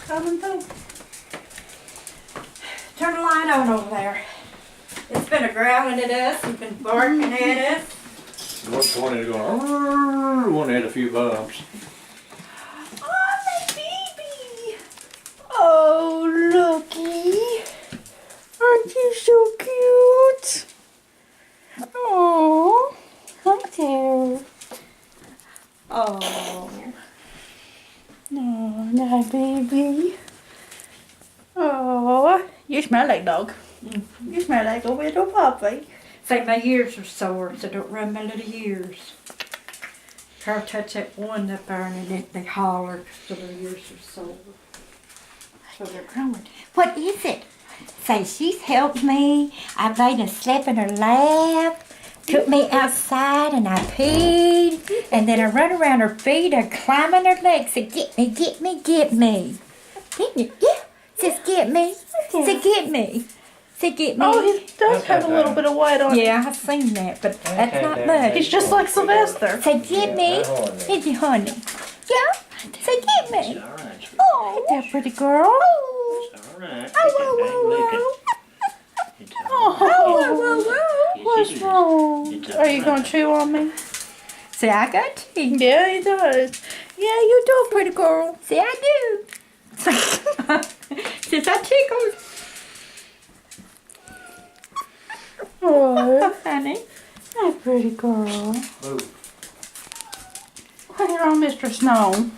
coming through. Turn the light on over there. It's been a growling at us. It's been barking at us. One is going, one had a few bumps. Oh, my baby. Oh, looky. Aren't you so cute? Oh, hi there. Oh. Oh, my baby. Oh, You smell like dog. You smell like a little puppy. say my ears are sore, so don't rub my little ears. Carl touch that one up there and they holler, so their ears are sore. So they're growing. What is it? Say, she's helped me. I laid and slept in her lap. Took me outside and I peed. And then I run around her feet. I climb on her legs. Say, get me, get me, get me. Get me, yeah. Says, get me. Say, get me. Say, get me. Oh, he does have a little bit of white on him. Yeah, I've seen that, but that's not much. He's just like Sylvester. Say, get me. Is you, honey? Yeah? Say, get me. It's alright. Oh, ain't that pretty girl? Oh, It's alright. oh, It's oh, What's wrong? Are you gonna chew on me? See, I got teeth. Yeah, he does. Yeah, you do, pretty girl. See, I do. Since I tickled. Oh, Honey. that pretty girl. Oh, What's wrong, Mr. Snow?